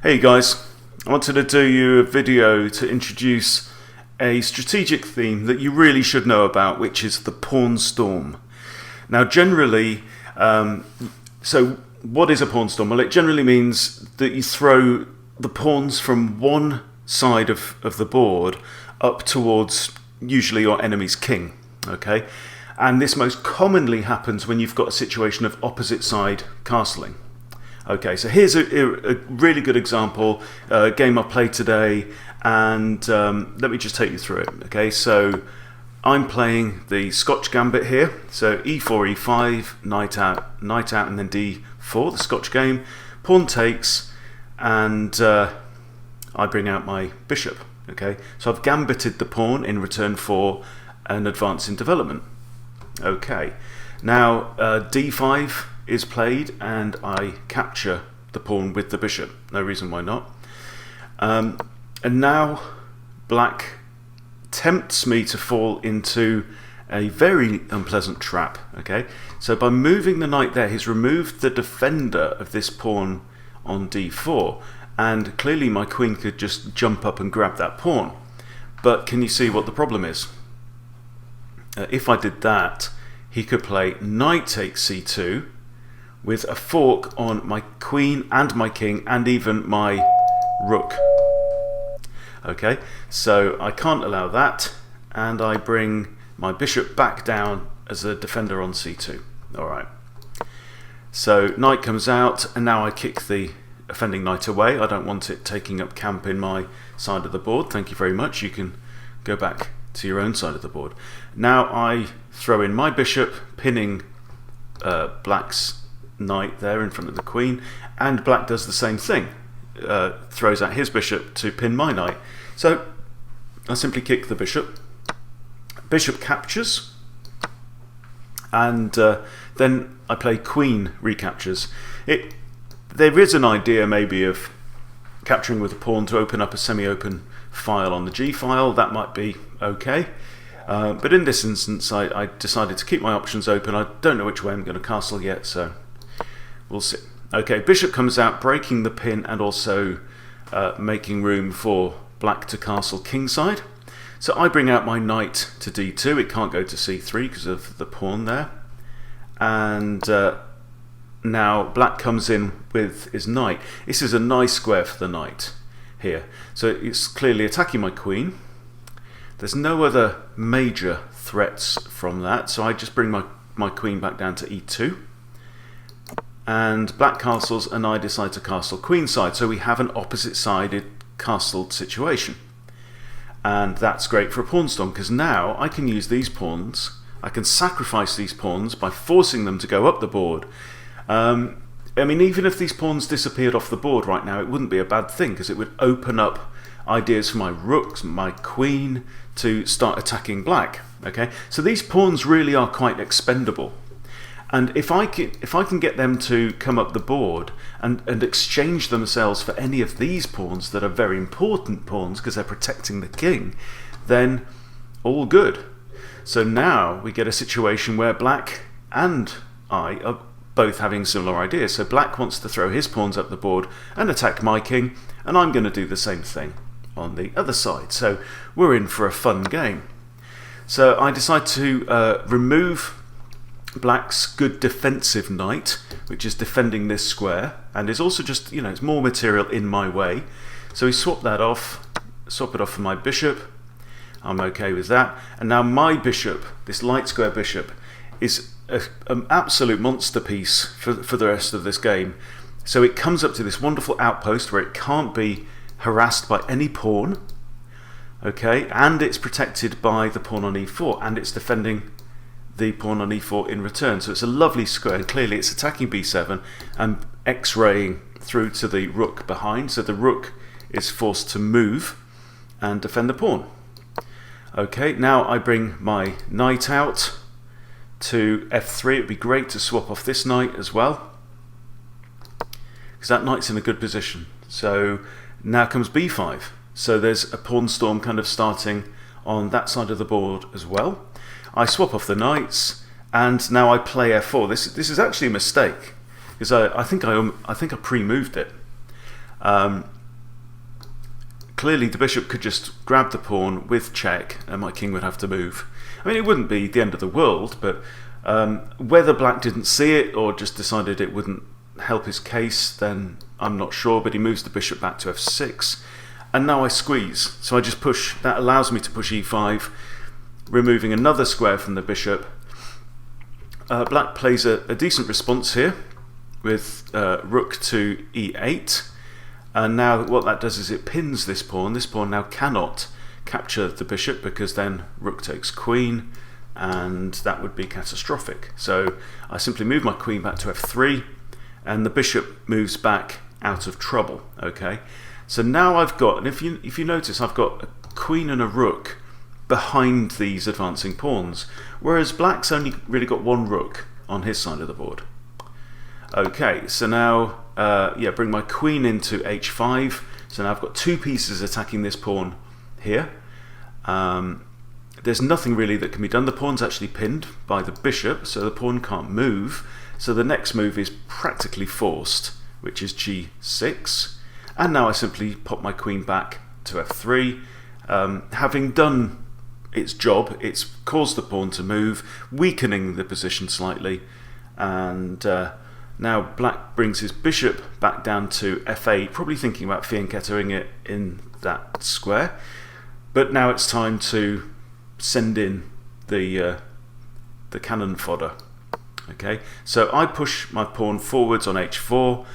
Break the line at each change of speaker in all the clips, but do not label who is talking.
Hey guys, I wanted to do you a video to introduce a strategic theme that you really should know about, which is the pawn storm. Now generally, so what is a pawn storm? Well, it generally means that you throw the pawns from one side of the board up towards usually your enemy's king, okay? And this most commonly happens when you've got a situation of opposite side castling. Okay, so here's a really good example, a game I played today, and let me just take you through it. Okay, so I'm playing the Scotch Gambit here, so e4, e5, knight out, and then d4, the Scotch game, pawn takes, and I bring out my bishop. Okay, so I've gambited the pawn in return for an advance in development. Okay, now d5 is played and I capture the pawn with the bishop. No reason why not. And now black tempts me to fall into a very unpleasant trap. Okay, so by moving the knight there, he's removed the defender of this pawn on d4, and clearly my queen could just jump up and grab that pawn. But can you see what the problem is? If I did that, he could play knight takes c2 with a fork on my queen and my king and even my rook. Okay, so I can't allow that, and I bring my bishop back down as a defender on c2. Alright, so knight comes out, and now I kick the offending knight away. I don't want it taking up camp in my side of the board. Thank you very much. You can go back to your own side of the board. Now I throw in my bishop, pinning black's knight there in front of the queen, and black does the same thing, throws out his bishop to pin my knight. So I simply kick the bishop, bishop captures, and then I play queen recaptures. There is an idea maybe of capturing with a pawn to open up a semi-open file on the G file. That might be okay, but in this instance I decided to keep my options open. I don't know which way I'm going to castle yet, so we'll see. Okay, bishop comes out, breaking the pin and also making room for black to castle kingside. So I bring out my knight to d2. It can't go to c3 because of the pawn there. And now black comes in with his knight. This is a nice square for the knight here. So it's clearly attacking my queen. There's no other major threats from that, so I just bring my queen back down to e2. And black castles and I decide to castle queenside, so we have an opposite sided castled situation. And that's great for a pawn storm, because now I can use these pawns, I can sacrifice these pawns by forcing them to go up the board. I mean, even if these pawns disappeared off the board right now, it wouldn't be a bad thing, because it would open up ideas for my rooks, my queen, to start attacking black. Okay, so these pawns really are quite expendable. And if I can get them to come up the board and exchange themselves for any of these pawns that are very important pawns because they're protecting the king, then all good. So now we get a situation where black and I are both having similar ideas. So black wants to throw his pawns up the board and attack my king, and I'm going to do the same thing on the other side. So we're in for a fun game. So I decide to remove black's good defensive knight, which is defending this square and is also just, you know, it's more material in my way. So we swap that off, swap it off for my bishop. I'm okay with that. And now my bishop, this light square bishop, is an absolute monster piece for the rest of this game. So it comes up to this wonderful outpost where it can't be harassed by any pawn, okay, and it's protected by the pawn on e4, and it's defending the pawn on e4 in return. So it's a lovely square, and clearly it's attacking b7 and x-raying through to the rook behind, so the rook is forced to move and defend the pawn. Okay, now I bring my knight out to f3. It would be great to swap off this knight as well, because that knight's in a good position. So now comes b5. So there's a pawn storm kind of starting on that side of the board as well. I swap off the knights, and now I play f4. This is actually a mistake, because I think I pre-moved it. Clearly the bishop could just grab the pawn with check and my king would have to move. I mean, it wouldn't be the end of the world, but whether black didn't see it or just decided it wouldn't help his case, then I'm not sure, but he moves the bishop back to f6, and now I squeeze. So I just push, that allows me to push e5, removing another square from the bishop. Black plays a decent response here with rook to e8. And now what that does is it pins this pawn. This pawn now cannot capture the bishop because then rook takes queen, and that would be catastrophic. So I simply move my queen back to f3, and the bishop moves back out of trouble. Okay, so now I've got, and if you notice, I've got a queen and a rook behind these advancing pawns, whereas black's only really got one rook on his side of the board. Okay, so now bring my queen into h5. So now I've got two pieces attacking this pawn here. There's nothing really that can be done. The pawn's actually pinned by the bishop, so the pawn can't move. So the next move is practically forced, which is g6. And now I simply pop my queen back to f3. Having done its job, it's caused the pawn to move, weakening the position slightly, and now black brings his bishop back down to f8, probably thinking about fianchettoing it in that square. But now it's time to send in the cannon fodder. Okay, so I push my pawn forwards on h4.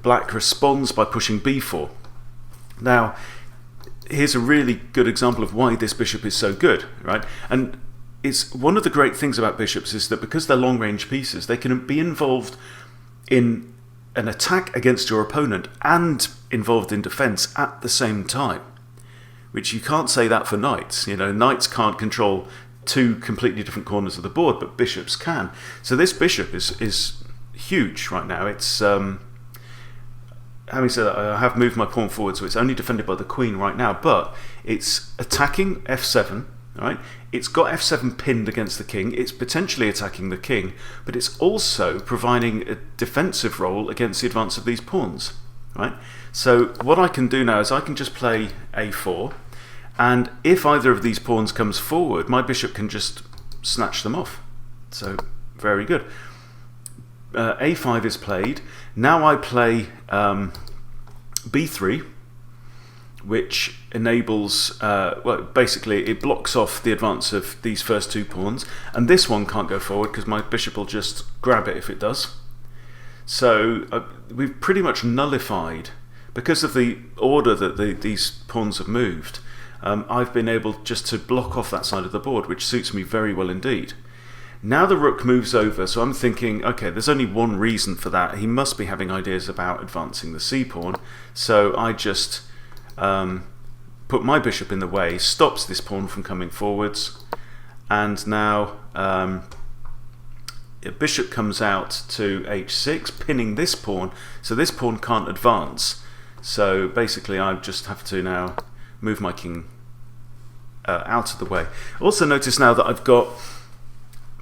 Black responds by pushing b4. Now, here's a really good example of why this bishop is so good, right? And it's one of the great things about bishops is that because they're long-range pieces, they can be involved in an attack against your opponent and involved in defense at the same time, which you can't say that for knights. You know, knights can't control two completely different corners of the board, but bishops can. So this bishop is huge right now. It's having said that, I have moved my pawn forward, so it's only defended by the queen right now, but it's attacking f7. Right? It's got f7 pinned against the king. It's potentially attacking the king, but it's also providing a defensive role against the advance of these pawns. Right? So what I can do now is I can just play a4, and if either of these pawns comes forward, my bishop can just snatch them off. So very good. A5 is played. Now I play b3, which enables, well, basically it blocks off the advance of these first two pawns, and this one can't go forward because my bishop will just grab it if it does. So we've pretty much nullified, because of the order that these pawns have moved, I've been able just to block off that side of the board, which suits me very well indeed. Now the rook moves over, so I'm thinking, okay, there's only one reason for that. He must be having ideas about advancing the c-pawn, so I just put my bishop in the way, stops this pawn from coming forwards, and now a bishop comes out to h6, pinning this pawn, so this pawn can't advance. So basically I just have to now move my king out of the way. Also notice now that I've got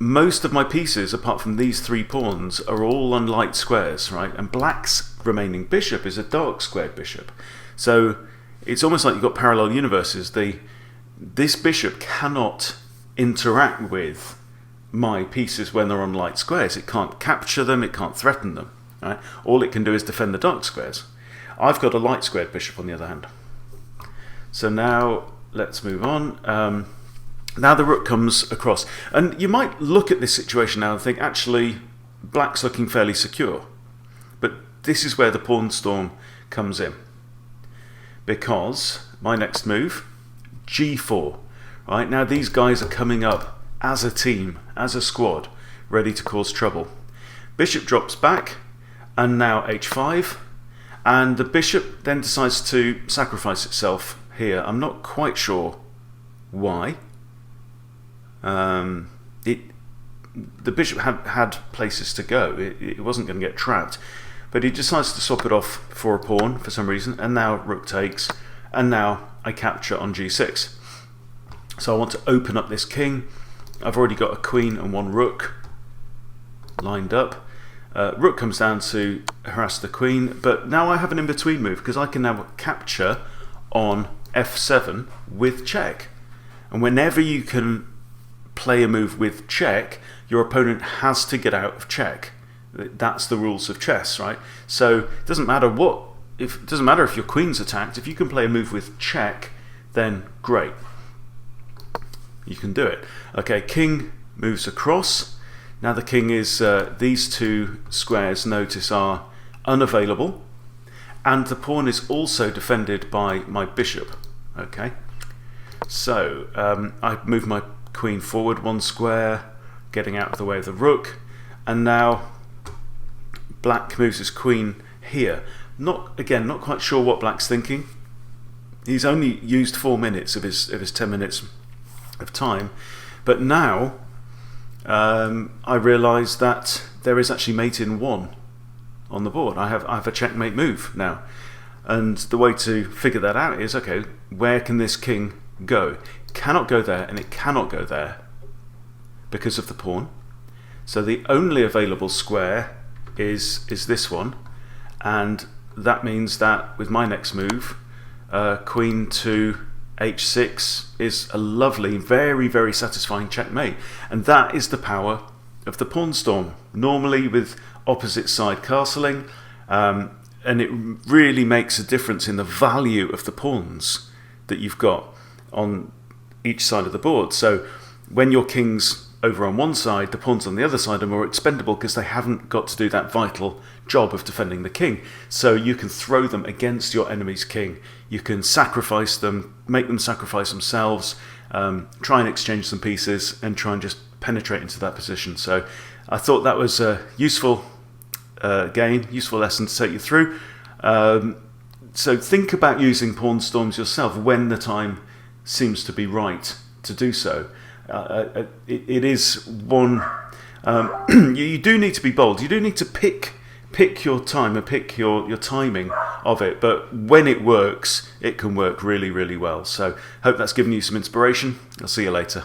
most of my pieces, apart from these three pawns, are all on light squares, right? And black's remaining bishop is a dark squared bishop. So it's almost like you've got parallel universes. This bishop cannot interact with my pieces when they're on light squares. It can't capture them, it can't threaten them. Right? All it can do is defend the dark squares. I've got a light squared bishop on the other hand. So now let's move on. Now the rook comes across, and you might look at this situation now and think, actually, black's looking fairly secure. But this is where the pawn storm comes in, because my next move, g4. Right, now these guys are coming up as a team, as a squad, ready to cause trouble. Bishop drops back, and now h5, and the bishop then decides to sacrifice itself here. I'm not quite sure why. The bishop had places to go. It wasn't going to get trapped, but he decides to swap it off for a pawn for some reason, and now rook takes, and now I capture on g6. So I want to open up this king. I've already got a queen and one rook lined up, Rook comes down to harass the queen, but now I have an in-between move because I can now capture on f7 with check. And whenever you can play a move with check, your opponent has to get out of check. That's the rules of chess, right? So it doesn't matter if your queen's attacked. If you can play a move with check, then great, you can do it. Okay, king moves across. Now the king is, these two squares, notice, are unavailable, and the pawn is also defended by my bishop. Okay, so I move my queen forward one square, getting out of the way of the rook, and now black moves his queen here. Not quite sure what black's thinking. He's only used 4 minutes of his 10 minutes of time, but now I realise that there is actually mate in 1 on the board. I have a checkmate move now, and the way to figure that out is, okay, where can this king go? It cannot go there, and it cannot go there because of the pawn. So the only available square is this one, and that means that with my next move, queen to h6 is a lovely, very, very satisfying checkmate. And that is the power of the pawn storm, normally with opposite side castling, and it really makes a difference in the value of the pawns that you've got on each side of the board. So when your king's over on one side, the pawns on the other side are more expendable because they haven't got to do that vital job of defending the king. So you can throw them against your enemy's king. You can sacrifice them, make them sacrifice themselves, try and exchange some pieces, and try and just penetrate into that position. So I thought that was a useful useful lesson to take you through. So think about using pawn storms yourself when the time seems to be right to do so. It is one, you do need to be bold. You do need to pick your time and pick your timing of it, but when it works, it can work really, really well. So hope that's given you some inspiration. I'll see you later.